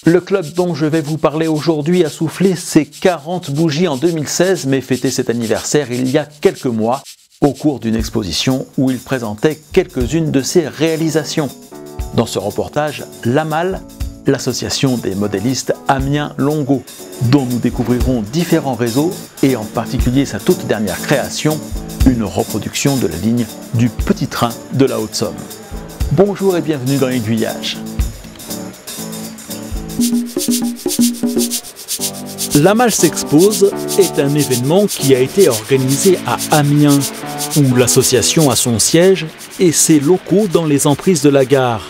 Le club dont je vais vous parler aujourd'hui a soufflé ses 40 bougies en 2016, mais fêtait cet anniversaire il y a quelques mois, au cours d'une exposition où il présentait quelques-unes de ses réalisations. Dans ce reportage, l'AMAL, l'association des modélistes Amiens-Longo, dont nous découvrirons différents réseaux et en particulier sa toute dernière création, une reproduction de la ligne du Petit Train de la Haute-Somme. Bonjour et bienvenue dans Aiguillage. L'AMAL s'expose est un événement qui a été organisé à Amiens, où l'association a son siège et ses locaux dans les emprises de la gare.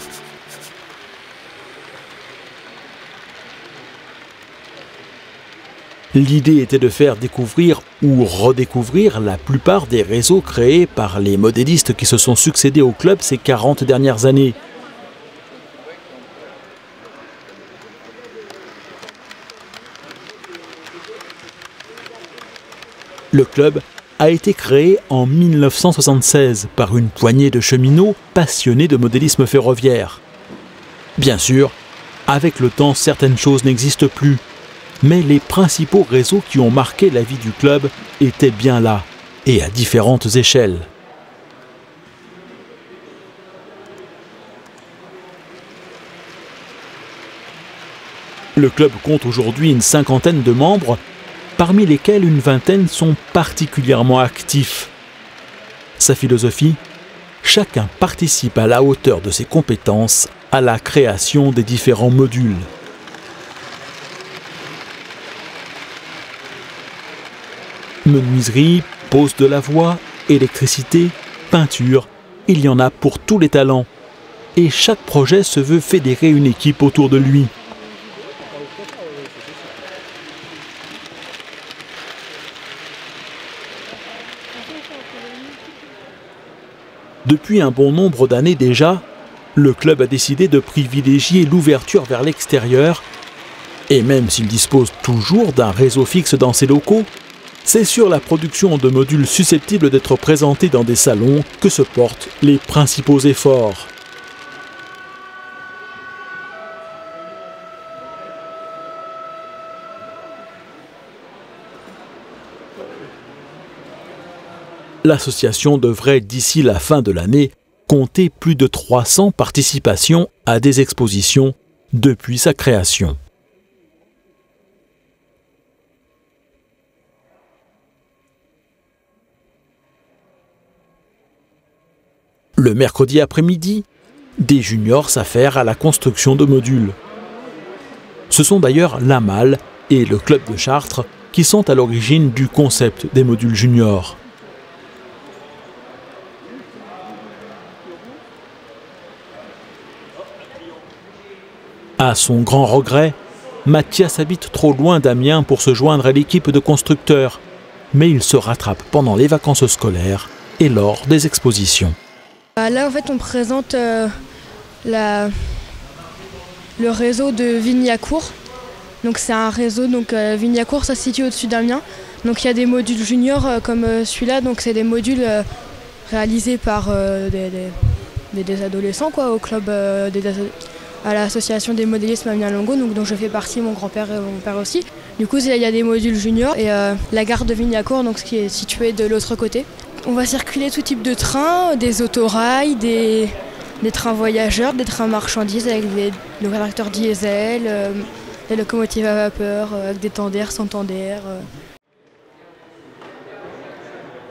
L'idée était de faire découvrir ou redécouvrir la plupart des réseaux créés par les modélistes qui se sont succédés au club ces 40 dernières années. Le club a été créé en 1976 par une poignée de cheminots passionnés de modélisme ferroviaire. Bien sûr, avec le temps, certaines choses n'existent plus, mais les principaux réseaux qui ont marqué la vie du club étaient bien là, et à différentes échelles. Le club compte aujourd'hui une cinquantaine de membres, parmi lesquels une vingtaine sont particulièrement actifs. Sa philosophie ? Chacun participe à la hauteur de ses compétences à la création des différents modules. Menuiserie, pose de la voie, électricité, peinture, il y en a pour tous les talents. Et chaque projet se veut fédérer une équipe autour de lui. Depuis un bon nombre d'années déjà, le club a décidé de privilégier l'ouverture vers l'extérieur, et même s'il dispose toujours d'un réseau fixe dans ses locaux, c'est sur la production de modules susceptibles d'être présentés dans des salons que se portent les principaux efforts. L'association devrait, d'ici la fin de l'année, compter plus de 300 participations à des expositions depuis sa création. Le mercredi après-midi, des juniors s'affairent à la construction de modules. Ce sont d'ailleurs l'AMAL et le club de Chartres qui sont à l'origine du concept des modules juniors. À son grand regret, Mathias habite trop loin d'Amiens pour se joindre à l'équipe de constructeurs, mais il se rattrape pendant les vacances scolaires et lors des expositions. Là, en fait, on présente le réseau de Vignacourt. Donc, c'est un réseau. Donc, Vignacourt, ça se situe au-dessus d'Amiens. Donc, il y a des modules juniors comme celui-là. Donc, c'est des modules réalisés par des adolescents, quoi, au club à l'association des modélistes Amiens-Longo, donc dont je fais partie, mon grand-père et mon père aussi. Du coup, il y a des modules juniors et la gare de Vignacourt, donc, qui est située de l'autre côté. On va circuler tout type de trains, des autorails, des trains voyageurs, des trains marchandises avec des tracteurs diesel, des locomotives à vapeur, avec des temps d'air, sans temps d'air.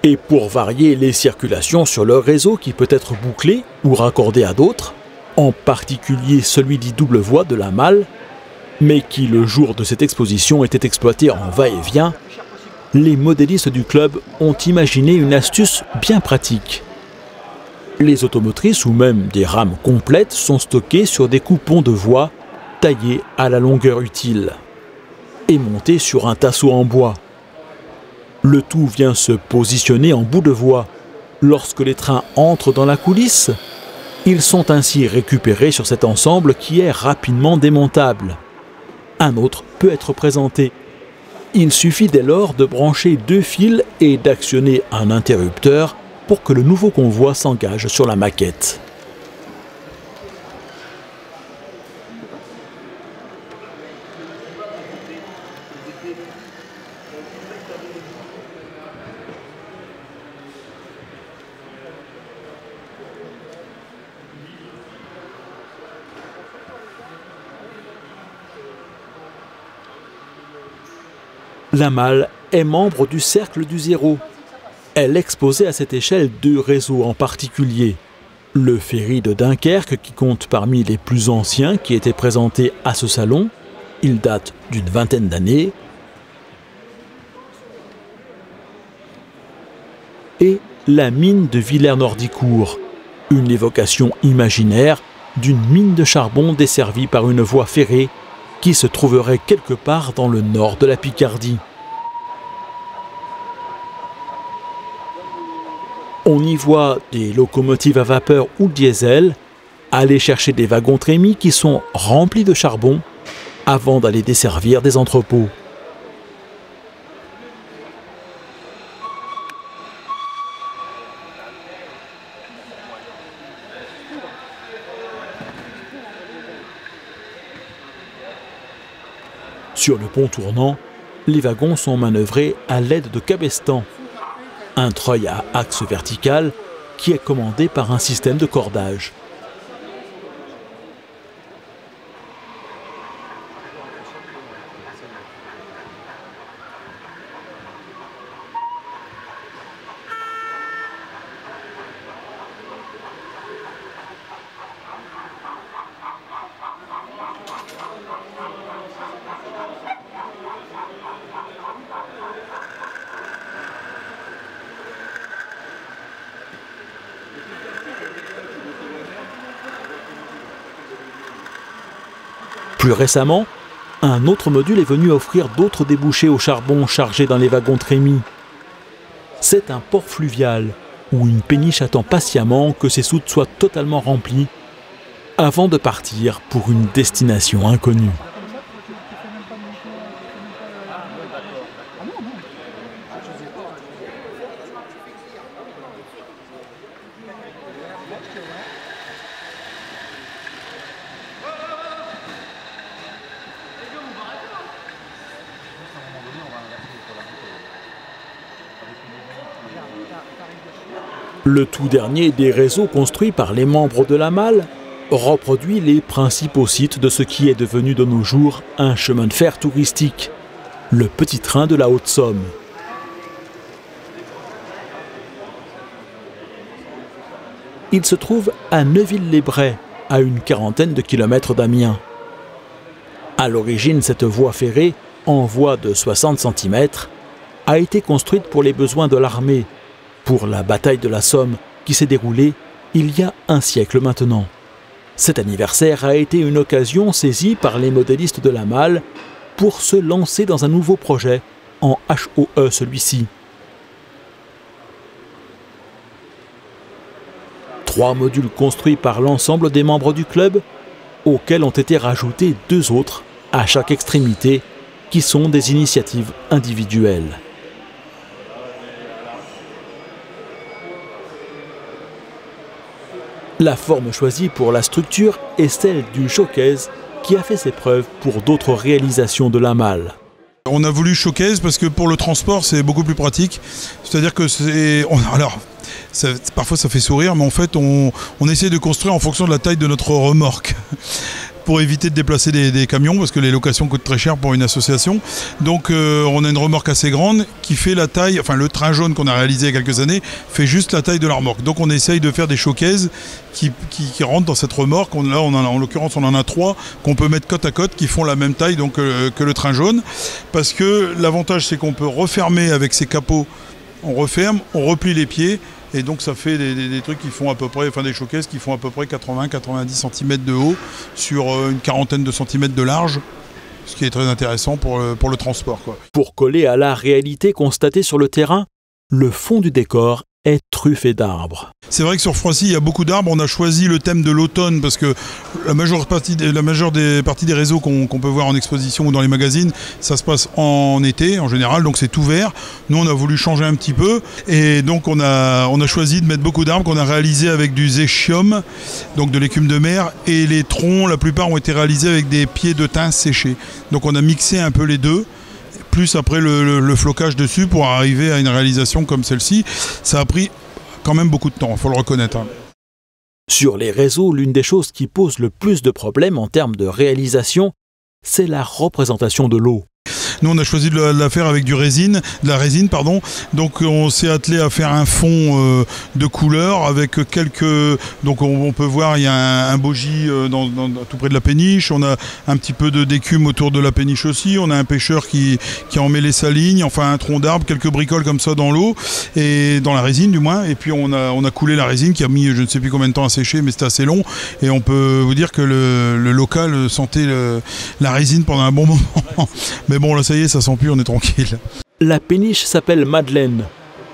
Et pour varier les circulations sur le réseau qui peut être bouclé ou raccordé à d'autres, en particulier celui dit double voie de l'AMAL, mais qui le jour de cette exposition était exploité en va-et-vient, les modélistes du club ont imaginé une astuce bien pratique. Les automotrices ou même des rames complètes sont stockées sur des coupons de voie taillés à la longueur utile et montés sur un tasseau en bois. Le tout vient se positionner en bout de voie. Lorsque les trains entrent dans la coulisse, ils sont ainsi récupérés sur cet ensemble qui est rapidement démontable. Un autre peut être présenté. Il suffit dès lors de brancher 2 fils et d'actionner un interrupteur pour que le nouveau convoi s'engage sur la maquette. La Malle est membre du Cercle du Zéro. Elle exposait à cette échelle 2 réseaux en particulier. Le ferry de Dunkerque, qui compte parmi les plus anciens qui étaient présentés à ce salon. Il date d'une 20aine d'années. Et la mine de Villers-Nordicourt, une évocation imaginaire d'une mine de charbon desservie par une voie ferrée qui se trouverait quelque part dans le nord de la Picardie. On y voit des locomotives à vapeur ou diesel aller chercher des wagons trémies qui sont remplis de charbon avant d'aller desservir des entrepôts. Sur le pont tournant, les wagons sont manœuvrés à l'aide de cabestans, un treuil à axe vertical qui est commandé par un système de cordage. Plus récemment, un autre module est venu offrir d'autres débouchés au charbon chargés dans les wagons trémies. C'est un port fluvial où une péniche attend patiemment que ses soutes soient totalement remplies avant de partir pour une destination inconnue. Le tout dernier des réseaux construits par les membres de la Malle reproduit les principaux sites de ce qui est devenu de nos jours un chemin de fer touristique, le petit train de la Haute-Somme. Il se trouve à Neuville-les-Brais, à une 40aine de kilomètres d'Amiens. À l'origine, cette voie ferrée, en voie de 60 cm, a été construite pour les besoins de l'armée, pour la bataille de la Somme qui s'est déroulée il y a un siècle maintenant. Cet anniversaire a été une occasion saisie par les modélistes de la Malle pour se lancer dans un nouveau projet, en HOE celui-ci. 3 modules construits par l'ensemble des membres du club, auxquels ont été rajoutés 2 autres à chaque extrémité, qui sont des initiatives individuelles. La forme choisie pour la structure est celle du showcase qui a fait ses preuves pour d'autres réalisations de la Malle. On a voulu showcase parce que pour le transport c'est beaucoup plus pratique. C'est-à-dire que parfois ça fait sourire, mais en fait on essaie de construire en fonction de la taille de notre remorque. Pour éviter de déplacer des camions, parce que les locations coûtent très cher pour une association. Donc on a une remorque assez grande qui fait la taille, enfin le train jaune qu'on a réalisé il y a quelques années fait juste la taille de la remorque. Donc on essaye de faire des showcases qui rentrent dans cette remorque. Là en l'occurrence on en a 3 qu'on peut mettre côte à côte qui font la même taille donc, que le train jaune. Parce que l'avantage c'est qu'on peut refermer avec ces capots, on referme, on replie les pieds. Et donc ça fait des trucs qui font à peu près, enfin des showcases qui font à peu près 80-90 cm de haut sur une 40aine de centimètres de large, ce qui est très intéressant pour le transport, quoi. Pour coller à la réalité constatée sur le terrain, le fond du décor est truffé d'arbres. C'est vrai que sur Froissy, il y a beaucoup d'arbres. On a choisi le thème de l'automne parce que la majeure partie des réseaux qu'on peut voir en exposition ou dans les magazines, ça se passe en été en général, donc c'est tout vert. Nous, on a voulu changer un petit peu et donc on a choisi de mettre beaucoup d'arbres qu'on a réalisés avec du zéchium, donc de l'écume de mer, et les troncs, la plupart ont été réalisés avec des pieds de thym séchés. Donc on a mixé un peu les deux, plus après le flocage dessus pour arriver à une réalisation comme celle-ci. Ça a pris quand même beaucoup de temps, il faut le reconnaître. Sur les réseaux, l'une des choses qui pose le plus de problèmes en termes de réalisation, c'est la représentation de l'eau. Nous, on a choisi de la faire avec de la résine, pardon. Donc, on s'est attelé à faire un fond de couleur avec quelques. Donc, on peut voir, il y a un bogie tout près de la péniche. On a un petit peu d'écume autour de la péniche aussi. On a un pêcheur qui a emmêlé sa ligne, enfin un tronc d'arbre, quelques bricoles comme ça dans l'eau et dans la résine du moins. Et puis, on a coulé la résine qui a mis je ne sais plus combien de temps à sécher, mais c'était assez long. Et on peut vous dire que le local sentait la résine pendant un bon moment. Mais bon, là, ça y est, ça sent plus, on est tranquille. La péniche s'appelle Madeleine,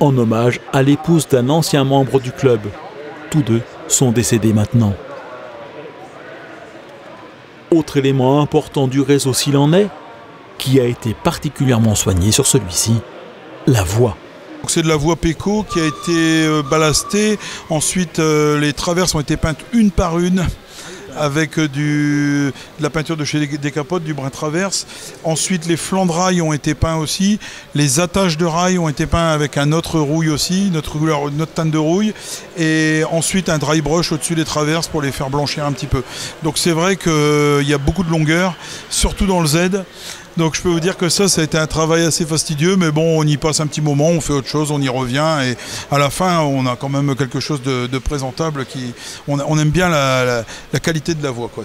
en hommage à l'épouse d'un ancien membre du club. Tous deux sont décédés maintenant. Autre élément important du réseau s'il en est, qui a été particulièrement soigné sur celui-ci, la voie. C'est de la voie Péco qui a été ballastée. Ensuite, les traverses ont été peintes une par une avec de la peinture de chez Décapote, du brin traverse. Ensuite, les flancs de rail ont été peints aussi. Les attaches de rail ont été peints avec un autre rouille aussi, notre teinte de rouille. Et ensuite, un dry brush au-dessus des traverses pour les faire blanchir un petit peu. Donc c'est vrai qu'il y a beaucoup de longueur, surtout dans le Z. Donc je peux vous dire que ça a été un travail assez fastidieux, mais bon, on y passe un petit moment, on fait autre chose, on y revient, et à la fin, on a quand même quelque chose de présentable. On aime bien la qualité de la voie, quoi.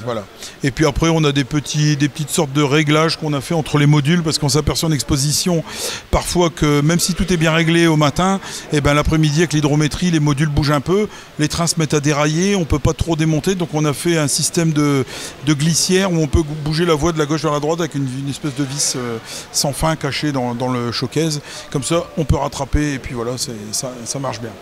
Voilà. Et puis après, on a des petites sortes de réglages qu'on a fait entre les modules, parce qu'on s'aperçoit en exposition parfois que même si tout est bien réglé au matin, et ben l'après-midi avec l'hydrométrie, les modules bougent un peu, les trains se mettent à dérailler, on peut pas trop démonter, donc on a fait un système de glissière où on peut bouger la voie de la gauche vers la droite avec une espèce de vis sans fin cachée dans le showcase. Comme ça, on peut rattraper et puis voilà, ça marche bien.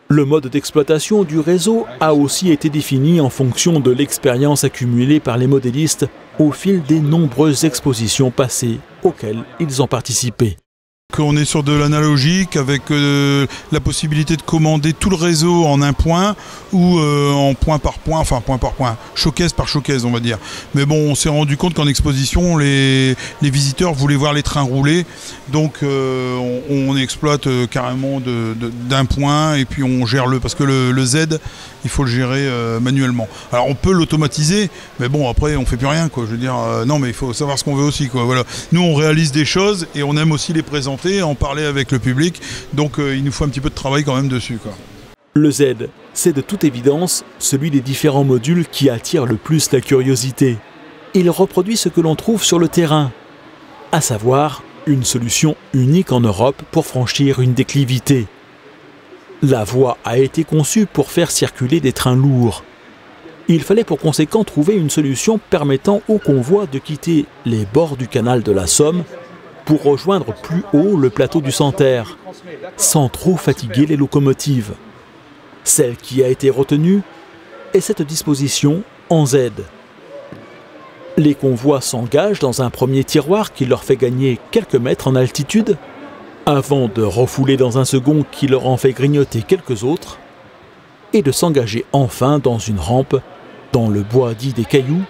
Le mode d'exploitation du réseau a aussi été défini en fonction de l'expérience accumulée par les modélistes au fil des nombreuses expositions passées auxquelles ils ont participé. On est sur de l'analogique avec la possibilité de commander tout le réseau en un point ou en point par point, showcase par showcase on va dire. Mais bon, on s'est rendu compte qu'en exposition, les visiteurs voulaient voir les trains rouler, donc on exploite carrément d'un point et puis on gère parce que le Z, il faut le gérer manuellement. Alors on peut l'automatiser, mais bon après on fait plus rien, quoi. Je veux dire, non mais il faut savoir ce qu'on veut aussi, quoi. Voilà. Nous on réalise des choses et on aime aussi les présenter, en parler avec le public, donc il nous faut un petit peu de travail quand même dessus, quoi. Le Z, c'est de toute évidence celui des différents modules qui attire le plus la curiosité. Il reproduit ce que l'on trouve sur le terrain, à savoir une solution unique en Europe pour franchir une déclivité. La voie a été conçue pour faire circuler des trains lourds. Il fallait pour conséquent trouver une solution permettant au convoi de quitter les bords du canal de la Somme pour rejoindre plus haut le plateau du Santerre, sans trop fatiguer les locomotives. Celle qui a été retenue est cette disposition en Z. Les convois s'engagent dans un premier tiroir qui leur fait gagner quelques mètres en altitude, avant de refouler dans un second qui leur en fait grignoter quelques autres, et de s'engager enfin dans une rampe dans le bois dit des Cailloux,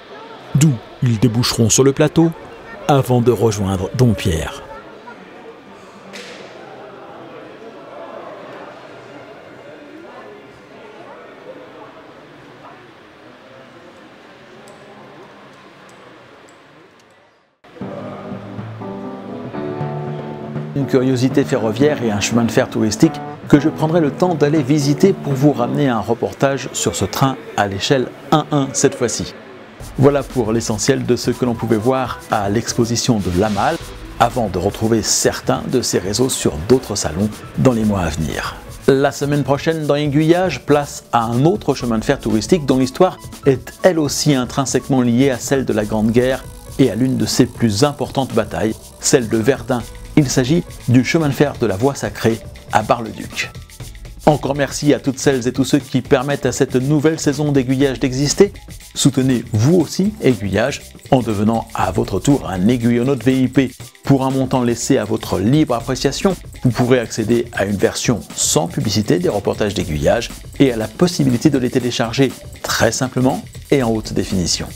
d'où ils déboucheront sur le plateau, avant de rejoindre Dompierre. Une curiosité ferroviaire et un chemin de fer touristique que je prendrai le temps d'aller visiter pour vous ramener un reportage sur ce train à l'échelle 1-1 cette fois-ci. Voilà pour l'essentiel de ce que l'on pouvait voir à l'exposition de l'Amal, avant de retrouver certains de ces réseaux sur d'autres salons dans les mois à venir. La semaine prochaine, dans Aiguillage, place à un autre chemin de fer touristique dont l'histoire est elle aussi intrinsèquement liée à celle de la Grande Guerre et à l'une de ses plus importantes batailles, celle de Verdun. Il s'agit du chemin de fer de la Voie Sacrée à Bar-le-Duc. Encore merci à toutes celles et tous ceux qui permettent à cette nouvelle saison d'Aiguillage d'exister. Soutenez vous aussi Aiguillage en devenant à votre tour un aiguillonnaute VIP. Pour un montant laissé à votre libre appréciation, vous pourrez accéder à une version sans publicité des reportages d'Aiguillage et à la possibilité de les télécharger très simplement et en haute définition.